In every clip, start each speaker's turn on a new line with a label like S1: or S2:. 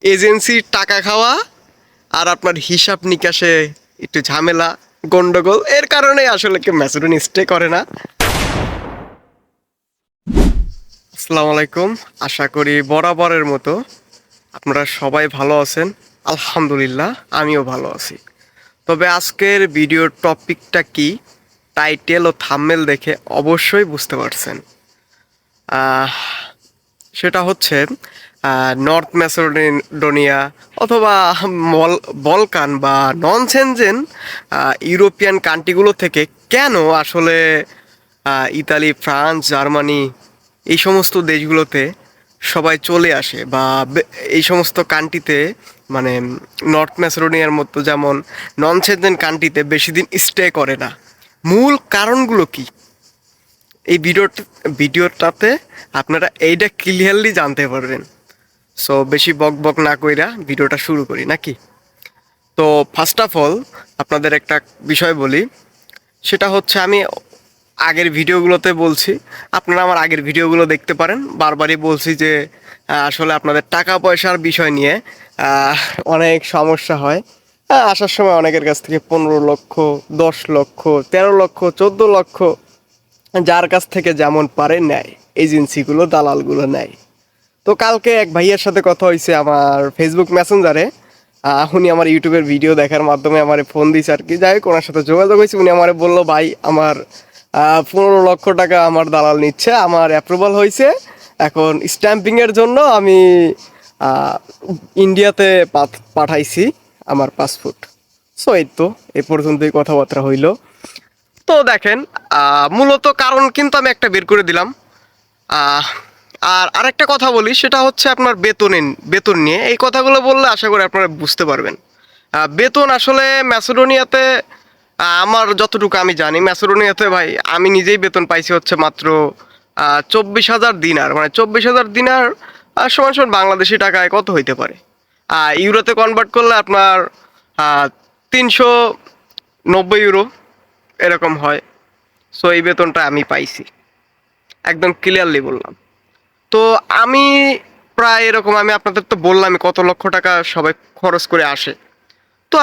S1: এজেন্সির টাকা খাওয়া আর আপনার হিসাব নিকাশে একটু ঝামেলা গন্ডগোল, এর কারণে আসলে কেউ ম্যাসেডোনিয়া স্টে করে না। আসসালামু আলাইকুম, আশা করি বরাবরের মতো আপনারা সবাই ভালো আছেন। আলহামদুলিল্লাহ, আমিও ভালো আছি। তবে আজকের ভিডিওর টপিকটা কি, টাইটেল ও থাম্বনেল দেখে অবশ্যই বুঝতে পারছেন। আহ, সেটা হচ্ছে নর্থ ম্যাসেডোনিয়া অথবা বলকান বা নন সেনজেন ইউরোপিয়ান কান্ট্রিগুলো থেকে কেন আসলে ইতালি, ফ্রান্স, জার্মানি এই সমস্ত দেশগুলোতে সবাই চলে আসে, বা এই সমস্ত কান্ট্রিতে মানে নর্থ ম্যাসেডোনিয়ার মতো যেমন নন সেনজেন কান্ট্রিতে বেশি দিন স্টে করে না। মূল কারণগুলো কি, এই ভিডিওটাতে আপনারা এইটা ক্লিয়ারলি জানতে পারবেন। সো বেশি বক বক না কইরা ভিডিওটা শুরু করি নাকি। তো ফার্স্ট অফ অল আপনাদের একটা বিষয় বলি, সেটা হচ্ছে আমি আগের ভিডিওগুলোতে বলছি, আপনারা আমার আগের ভিডিওগুলো দেখতে পারেন। বারবারই বলছি যে আসলে আপনাদের টাকা পয়সার বিষয় নিয়ে অনেক সমস্যা হয়। আসার সময় অনেকের কাছ থেকে 15 লক্ষ, 10 লক্ষ, 13 লক্ষ, 14 লক্ষ যার কাছ থেকে যেমন পারে নেয়, এজেন্সিগুলো, দালালগুলো নেয়। তো কালকে এক ভাইয়ের সাথে কথা হয়েছে আমার ফেসবুক মেসেঞ্জারে। উনি আমার ইউটিউবের ভিডিও দেখার মাধ্যমে আমার ফোন দিয়েছে আর কি। যাই হোক, ওনার সাথে যোগাযোগ হয়েছে। উনি আমার বললো, ভাই আমার 15 লক্ষ টাকা আমার দালাল নিচ্ছে, আমার অ্যাপ্রুভাল হয়েছে, এখন স্ট্যাম্পিংয়ের জন্য আমি ইন্ডিয়াতে পাঠাইছি আমার পাসপোর্ট। সো এই তো এ পর্যন্তই কথাবার্তা হইলো। তো দেখেন, মূলত কারণ কিন্তু আমি একটা বের করে দিলাম। আহ, আর আরেকটা কথা বলি, সেটা হচ্ছে আপনার বেতন নিয়ে। এই কথাগুলো বললে আশা করি আপনারা বুঝতে পারবেন। বেতন আসলে ম্যাসেডোনিয়াতে, আমার যতটুকু আমি জানি, ম্যাসেডোনিয়াতে ভাই আমি নিজেই বেতন পাইছি হচ্ছে মাত্র 24,000 দিনার। মানে 24,000 দিনার সমান সমান বাংলাদেশি টাকায় কত হইতে পারে, ইউরোতে কনভার্ট করলে আপনার 390 ইউরো এরকম হয়। সো এই বেতনটা আমি পাইছি, একদম ক্লিয়ারলি বললাম। তো আমি প্রায় এরকম, আমি আপনাদের তো বললাম কত লক্ষ টাকা সবাই খরচ করে আসে। তো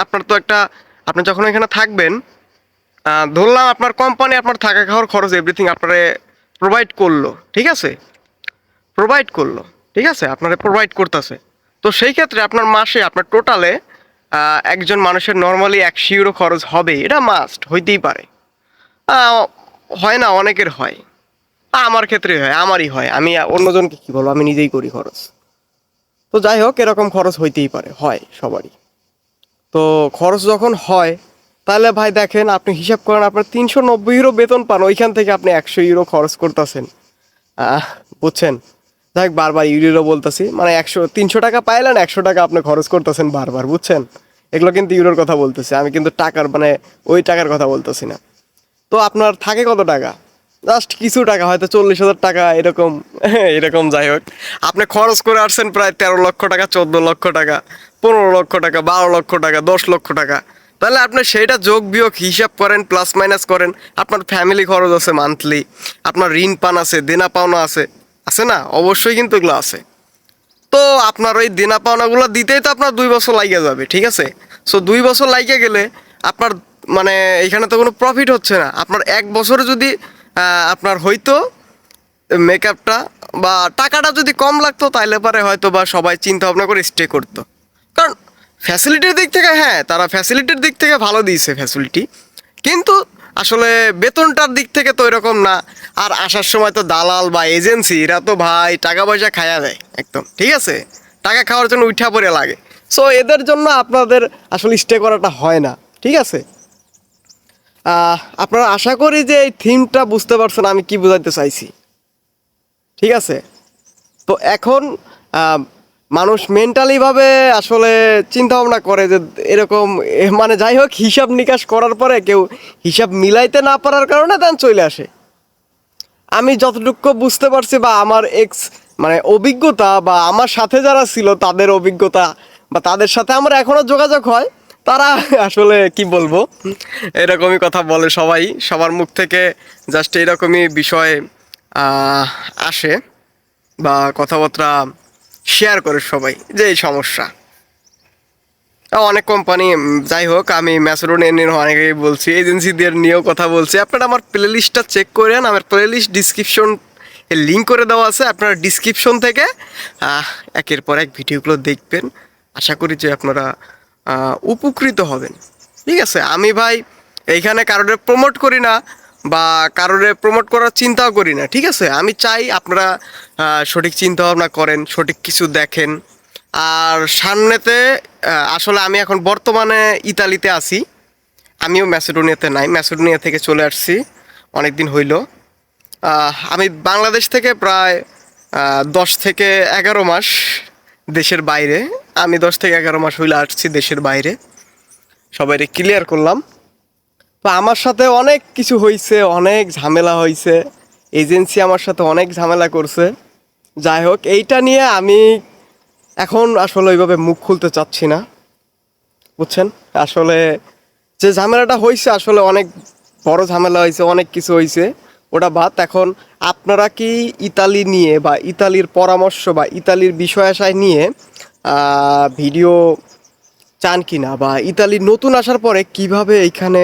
S1: আপনার তো একটা, আপনি যখন এখানে থাকবেন, ধরলাম আপনার কোম্পানি আপনার থাকা খাওয়ার খরচ এভরিথিং আপনারে প্রোভাইড করলো, ঠিক আছে, প্রোভাইড করলো, ঠিক আছে, আপনারা প্রোভাইড করতেছে। তো সেই ক্ষেত্রে আপনার মাসে আপনার টোটালে একজন মানুষের নর্মালি 100 ইউরো খরচ হবে, এটা মাস্ট হইতেই পারে। আহ, হয় না, অনেকের হয়, আমার ক্ষেত্রে হয়, আমারই হয়, আমি অন্যজনকে কি বলবো, আমি নিজেই করি খরচ। তো যাই হোক, এরকম খরচ হইতেই পারে, হয় সবারই। তো খরচ যখন হয়, তাহলে ভাই দেখেন, আপনি হিসাব করেন, আপনার 390 ইউরো বেতন পান, ওইখান থেকে আপনি 100 ইউরো খরচ করতেছেন। বুঝছেন? যাই হোক, বারবার ইউরো বলতেছি, মানে 300 টাকা পাইলেন, 100 টাকা আপনি খরচ করতেছেন বারবার, বুঝছেন? এগুলো কিন্তু ইউরোর কথা বলতেছি, আমি কিন্তু টাকার মানে ওই টাকার কথা বলতেছি না। তো আপনার থাকে কত টাকা? জাস্ট কিছু টাকা, হয়তো 40,000 টাকা এরকম। এরকম। যাই হোক, আপনি খরচ করে আসছেন প্রায় 13 লক্ষ টাকা, 14 লক্ষ টাকা, 15 লক্ষ টাকা, 12 লক্ষ টাকা, 10 লক্ষ টাকা। তাহলে আপনি সেইটা যোগ বিয়োগ হিসাব করেন, প্লাস মাইনাস করেন। আপনার ফ্যামিলি খরচ আছে মান্থলি, আপনার ঋণ পান আছে, দেনা পাওনা আছে, আছে না? অবশ্যই কিন্তু এগুলো আছে। তো আপনার ওই দেনা পাওনাগুলো দিতেই তো আপনার 2 বছর লাগিয়ে যাবে, ঠিক আছে? সো 2 বছর লাগিয়ে গেলে আপনার মানে এখানে তো কোনো প্রফিট হচ্ছে না। আপনার 1 বছরে যদি আপনার হয়তো মেকআপটা বা টাকাটা যদি কম লাগতো, তাহলে পরে হয়তো বা সবাই চিন্তা ভাবনা করে স্টে করতো। কারণ ফ্যাসিলিটির দিক থেকে, হ্যাঁ, তারা ফ্যাসিলিটির দিক থেকে ভালো দিয়েছে ফ্যাসিলিটি, কিন্তু আসলে বেতনটার দিক থেকে তো এরকম না। আর আসার সময় তো দালাল বা এজেন্সি, এরা তো ভাই টাকা পয়সা খায়া দেয় একদম, ঠিক আছে, টাকা খাওয়ার জন্য উঠা পড়ে লাগে। সো এদের জন্য আপনাদের আসলে স্টে করাটা হয় না, ঠিক আছে? আপনারা আশা করি যে এই থিমটা বুঝতে পারছেন আমি কি বোঝাতে চাইছি, ঠিক আছে? তো এখন মানুষ মেন্টালিভাবে আসলে চিন্তা ভাবনা করে যে এরকম, মানে যাই হোক, হিসাব নিকাশ করার পরে কেউ হিসাব মিলাইতে না পারার কারণে দেন চলে আসে। আমি যতটুকু বুঝতে পারছি, বা আমার মানে অভিজ্ঞতা, বা আমার সাথে যারা ছিল তাদের অভিজ্ঞতা, বা তাদের সাথে আমার এখনো যোগাযোগ হয়, তারা আসলে কি বলবো, এরকমই কথা বলে সবাই, সবার মুখ থেকে জাস্ট এরকমই বিষয় আসে, বা কথাবার্তা শেয়ার করে সবাই যে এই সমস্যা। অনেক কোম্পানি, যাই হোক, আমি ম্যাসেডোনিয়া নিয়ে অনেকেই বলছি, এজেন্সিদের নিয়েও কথা বলছি। আপনারা আমার প্লে লিস্টটা চেক করেন, আমার প্লে লিস্ট ডিসক্রিপশন লিঙ্ক করে দেওয়া আছে, আপনারা ডিসক্রিপশন থেকে একের পর এক ভিডিওগুলো দেখবেন। আশা করি যে আপনারা উপকৃত হবেন। ঠিক আছে, আমি ভাই এইখানে কারোরে প্রমোট করি না বা কারোরে প্রমোট করার চিন্তাও করি না। ঠিক আছে, আমি চাই আপনারা সঠিক চিন্তা ভাবনা করেন, সঠিক কিছু দেখেন। আর সামনেতে আসলে আমি এখন বর্তমানে ইতালিতে আছি, আমিও ম্যাসেডোনিয়াতে নাই, ম্যাসেডোনিয়া থেকে চলে আসছি অনেক দিন হইল। আমি বাংলাদেশ থেকে প্রায় 10 থেকে 11 মাস দেশের বাইরে। আমি 10 থেকে 11 মাস হইলে আসছি দেশের বাইরে, সবাইরে ক্লিয়ার করলাম। তো আমার সাথে অনেক কিছু হয়েছে, অনেক ঝামেলা হয়েছে, এজেন্সি আমার সাথে অনেক ঝামেলা করছে। যাই হোক, এইটা নিয়ে আমি এখন আসলে ওইভাবে মুখ খুলতে চাচ্ছি না, বুঝছেন। আসলে যে ঝামেলাটা হয়েছে আসলে অনেক বড় ঝামেলা হয়েছে, অনেক কিছু হয়েছে, ওটা বাদ। এখন আপনারা কি ইতালি নিয়ে বা ইতালির পরামর্শ বা ইতালির বিষয় আশায় নিয়ে ভিডিও চান কি না, বা ইতালি নতুন আসার পরে কিভাবে এইখানে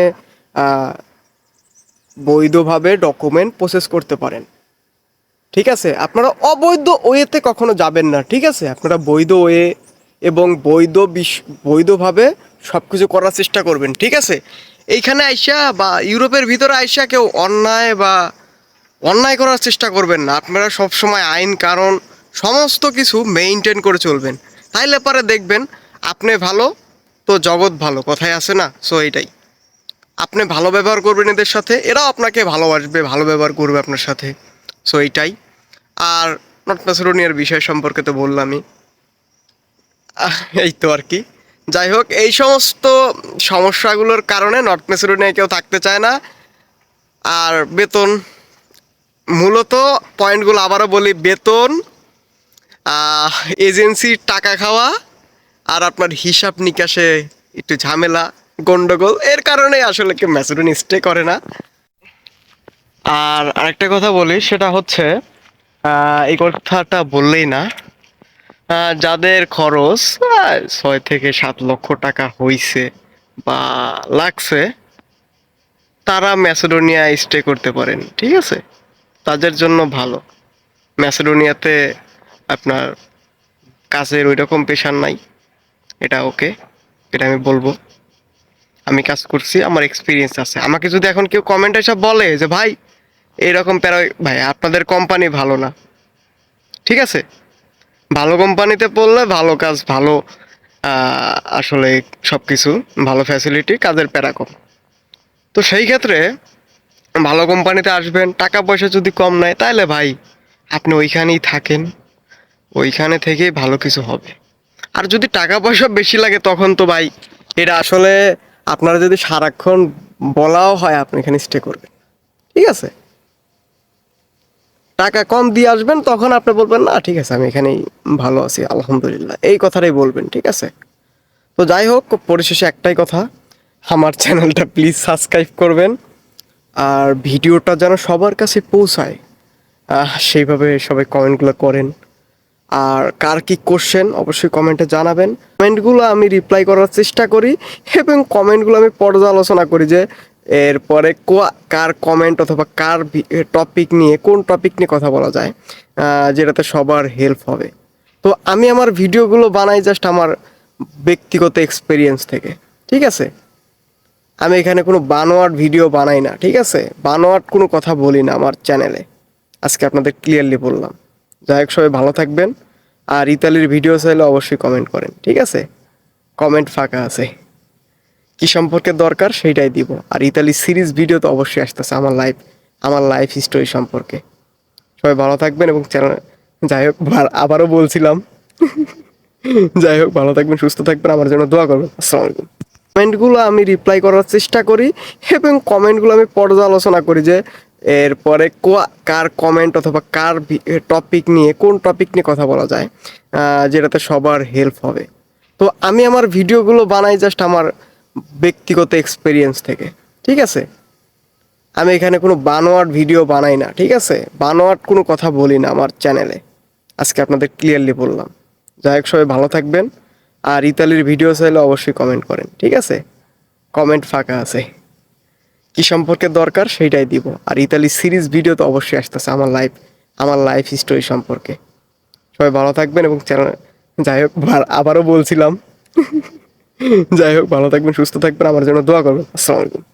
S1: বৈধভাবে ডকুমেন্ট প্রসেস করতে পারেন। ঠিক আছে, আপনারা অবৈধ ওয়েতে কখনো যাবেন না। ঠিক আছে, আপনারা বৈধ ওয়ে এবং বৈধভাবে সব কিছু করার চেষ্টা করবেন। ঠিক আছে, এইখানে আইসা বা ইউরোপের ভিতরে আইসা কেউ অন্যায় করার চেষ্টা করবেন না। আপনারা সবসময় আইন কারণ সমস্ত কিছু মেইনটেন করে চলবেন, তাইলে পরে দেখবেন আপনি ভালো তো জগৎ ভালো, কথায় আছে না। সো এইটাই, আপনি ভালো ব্যবহার করবেন এদের সাথে, এরাও আপনাকে ভালোবাসবে, ভালো ব্যবহার করবে আপনার সাথে। সো এইটাই। আর নর্থ ম্যাসেডোনিয়ার বিষয় সম্পর্কে তো বললামই, এই তো আর কি। যাই হোক, এই সমস্ত সমস্যাগুলোর কারণে নর্থ ম্যাসেডোনিয়ায় কেউ থাকতে চায় না। আর বেতন, মূলত পয়েন্টগুলো আবারও বলি, বেতন, এজেন্সির টাকা খাওয়া, আর আপনার হিসাব নিকাশে একটু ঝামেলা, গন্ডগোল, এর কারণে আসলে কেউ ম্যাসেডোনিয়া স্টে করে না। আর আরেকটা কথা বলি, সেটা হচ্ছে এই কথাটা বললেই না, যাদের খরচ 6 থেকে 7 লক্ষ টাকা হইছে বা লাগছে, তারা ম্যাসেডোনিয়া স্টে করতে পারেন। ঠিক আছে, তাদের জন্য ভালো। ম্যাসেডোনিয়াতে আপনার কাজের ওই রকম প্রেশার নাই, এটা ওকে, এটা আমি বলবো। আমি কাজ করছি, আমার এক্সপিরিয়েন্স আছে। আমাকে যদি এখন কেউ কমেন্ট এসে বলে যে ভাই এইরকম প্যারা, ভাই আপনাদের কোম্পানি ভালো না। ঠিক আছে, ভালো কোম্পানিতে পড়লে ভালো কাজ, ভালো আসলে সব কিছু ভালো, ফ্যাসিলিটি, কাজের প্যারা কম। তো সেই ক্ষেত্রে ভালো কোম্পানিতে আসবেন, টাকা পয়সা যদি কম নেয় তাহলে ভাই আপনি ওইখানেই থাকেন, ওইখানে থেকেই ভালো কিছু হবে। আর যদি টাকা পয়সা বেশি লাগে তখন তো ভাই এটা আসলে আপনারা যদি সারাক্ষণ বলাও হয় আপনি এখানে স্টে করবেন। ঠিক আছে, টাকা কম দিয়ে আসবেন, তখন আপনি বলবেন না ঠিক আছে আমি এখানেই ভালো আছি আলহামদুলিল্লাহ, এই কথাটাই বলবেন। ঠিক আছে, তো যাই হোক, পরিশেষে একটাই কথা, আমার চ্যানেলটা প্লিজ সাবস্ক্রাইব করবেন, আর ভিডিওটা যেন সবার কাছে পৌঁছায় সেইভাবে সবাই কমেন্টগুলো করেন। আর কার কি কোশ্চেন অবশ্যই কমেন্টে জানাবেন, কমেন্টগুলো আমি রিপ্লাই করার চেষ্টা করি, এবং কমেন্টগুলো আমি পর্যালোচনা করি যে এরপরে কার কমেন্ট অথবা কার টপিক নিয়ে, কোন টপিক নিয়ে কথা বলা যায় যেটাতে সবার হেল্প হবে। তো আমি আমার ভিডিওগুলো বানাই জাস্ট আমার ব্যক্তিগত এক্সপিরিয়েন্স থেকে। ঠিক আছে, আমি এখানে কোনো বানোয়াট ভিডিও বানাই না। ঠিক আছে, বানোয়াট কোনো কথা বলি না আমার চ্যানেলে, আজকে আপনাদের ক্লিয়ারলি বললাম। যাই হোক, সবাই ভালো থাকবেন, আর ইতালির ভিডিও চাইলে অবশ্যই কমেন্ট করেন। ঠিক আছে, কমেন্ট ফাঁকা আছে, কি সম্পর্কে দরকার সেইটাই দিব। আর ইতালি সিরিজ ভিডিও তো অবশ্যই আসতেছে, আমার লাইফ হিস্টোরি সম্পর্কে। সবাই ভালো থাকবেন এবং চ্যানেল, যাই হোক আবারও বলছিলাম, যাই হোক, ভালো থাকবেন, সুস্থ থাকবেন, আমার জন্য দোয়া করবেন। আসসালামু আলাইকুম। কমেন্টগুলো আমি রিপ্লাই করার চেষ্টা করি, এবং কমেন্টগুলো আমি পর্যালোচনা করি যে এরপরে কার কমেন্ট অথবা কার টপিক নিয়ে, কোন টপিক নিয়ে কথা বলা যায় যেটাতে সবার হেল্প হবে। তো আমি আমার ভিডিওগুলো বানাই জাস্ট আমার ব্যক্তিগত এক্সপিরিয়েন্স থেকে। ঠিক আছে, আমি এখানে কোনো বানোয়াট ভিডিও বানাই না। ঠিক আছে, বানোয়াট কোনো কথা বলি না আমার চ্যানেলে, আজকে আপনাদের ক্লিয়ারলি বললাম। যাই হোক, সবাই ভালো থাকবেন। আর ইতালির ভিডিও চাইলে অবশ্যই কমেন্ট করেন, ঠিক আছে? কমেন্ট ফাঁকা আছে, কি সম্পর্কে দরকার সেইটাই দিব। আর ইতালি সিরিজ ভিডিও তো অবশ্যই আসতেছে আমার লাইফ হিস্টোরি সম্পর্কে। সবাই ভালো থাকবেন এবং চ্যানেল, যাই হোক আবারও বলছিলাম, যাই হোক ভালো থাকবেন, সুস্থ থাকবেন, আমার জন্য দোয়া করবেন। আসসালামু আলাইকুম।